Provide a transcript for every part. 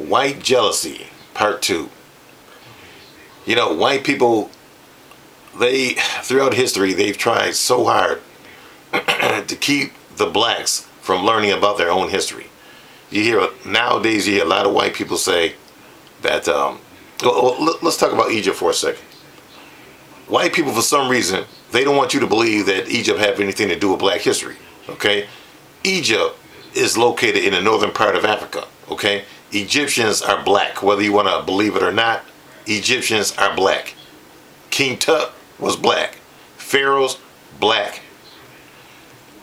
White jealousy, part two. You know, white people, they, throughout history, they've tried so hard to keep the blacks from learning about their own history. Nowadays, you hear a lot of white people say that, let's talk about Egypt for a second. White people, for some reason, they don't want you to believe that Egypt have anything to do with black history, okay? Egypt is located in the northern part of Africa, okay? Egyptians are black, whether you want to believe it or not. Egyptians are black. King Tut was black. Pharaohs, black.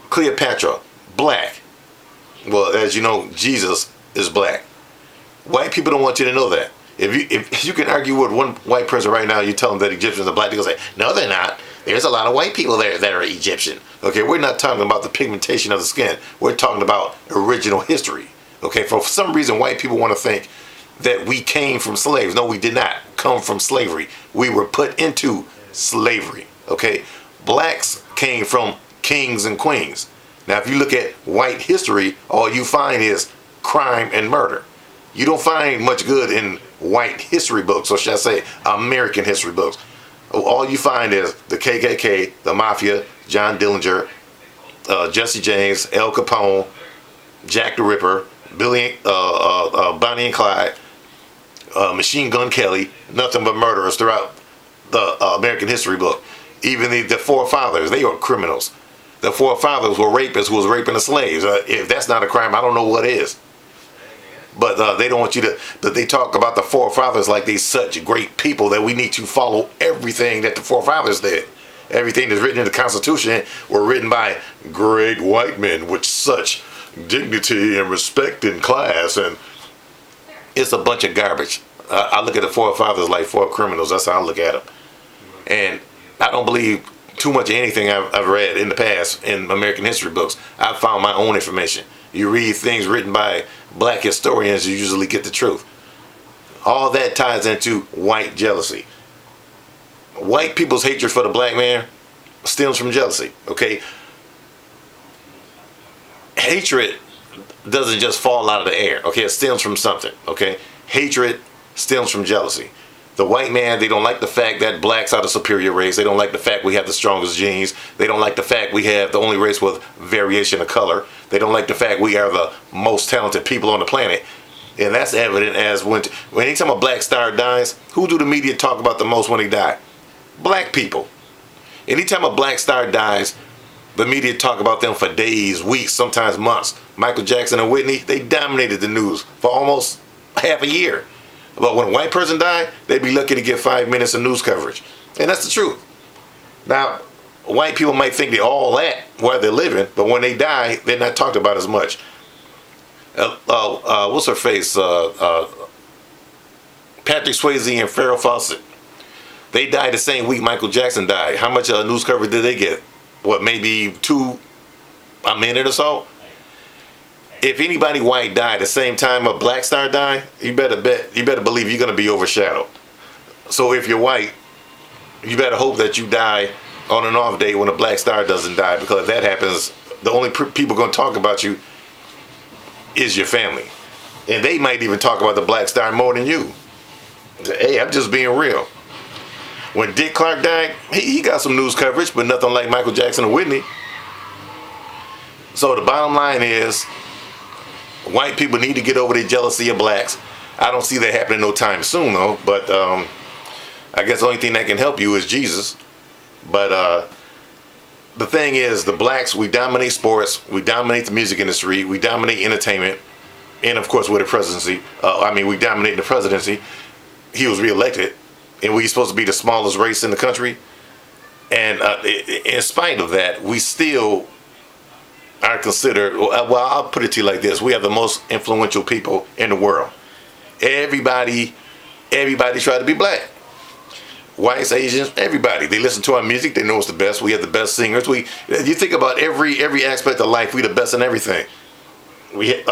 Cleopatra, black. Well, as you know, Jesus is black. White people don't want you to know that. If you can argue with one white person right now, you tell them that Egyptians are black, they'll say, no, they're not. There's a lot of white people there that are Egyptian. Okay, we're not talking about the pigmentation of the skin. We're talking about original history. Okay, for some reason, white people want to think that we came from slaves. No, we did not come from slavery. We were put into slavery. Okay, blacks came from kings and queens. Now, if you look at white history, all you find is crime and murder. You don't find much good in white history books, or should I say American history books. All you find is the KKK, the Mafia, John Dillinger, Jesse James, Al Capone, Jack the Ripper, Bonnie and Clyde, Machine Gun Kelly, nothing but murderers throughout the American history book. Even the forefathers, they are criminals. The forefathers were rapists who was raping the slaves. If that's not a crime, I don't know what is. But they don't want you to, but they talk about the forefathers like they're such great people that we need to follow everything that the forefathers did. Everything that's written in the Constitution were written by great white men with such dignity and respect and class, and it's a bunch of garbage. I look at the forefathers like four criminals. That's how I look at them. And I don't believe too much of anything I've read in the past in American history books. I've found my own information. You read things written by black historians, you usually get the truth. All that ties into white jealousy. White people's hatred for the black man stems from jealousy, okay? Hatred doesn't just fall out of the air, okay? It stems from something, okay? Hatred stems from jealousy. The white man, they don't like the fact that blacks are the superior race. They don't like the fact we have the strongest genes. They don't like the fact we have the only race with variation of color. They don't like the fact we are the most talented people on the planet. And that's evident as when anytime a black star dies, who do the media talk about the most when they die? Black people. Anytime a black star dies, the media talk about them for days, weeks, sometimes months. Michael Jackson and Whitney, they dominated the news for almost half a year. But when a white person died, they'd be lucky to get 5 minutes of news coverage. And that's the truth. Now, white people might think they're all that while they're living, but when they die, they're not talked about as much. What's her face? Patrick Swayze and Farrah Fawcett. They died the same week Michael Jackson died. How much news coverage did they get? What, maybe a minute or so? If anybody white died the same time a black star died, you better believe you're going to be overshadowed. So if you're white, you better hope that you die on an off day when a black star doesn't die, because if that happens, the only people going to talk about you is your family. And they might even talk about the black star more than you. Hey, I'm just being real. When Dick Clark died, he got some news coverage, but nothing like Michael Jackson or Whitney. So the bottom line is, white people need to get over their jealousy of blacks. I don't see that happening no time soon, though. But I guess the only thing that can help you is Jesus. But the thing is, the blacks, we dominate sports, we dominate the music industry, we dominate entertainment, and of course with the presidency. We dominate the presidency. He was reelected, and we're supposed to be the smallest race in the country. And in spite of that, we still are considered, well, I'll put it to you like this. We have the most influential people in the world. Everybody try to be black. Whites, Asians, everybody. They listen to our music. They know it's the best. We have the best singers. You think about every aspect of life, we the best in everything. We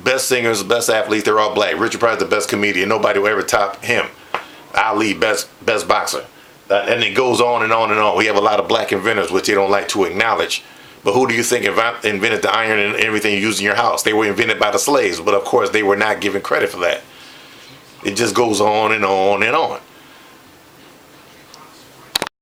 best singers, best athletes, they're all black. Richard Pryor's the best comedian. Nobody will ever top him. Ali, best boxer. And it goes on and on and on. We have a lot of black inventors, which they don't like to acknowledge. But who do you think invented the iron and everything you use in your house? They were invented by the slaves, but of course they were not given credit for that. It just goes on and on and on.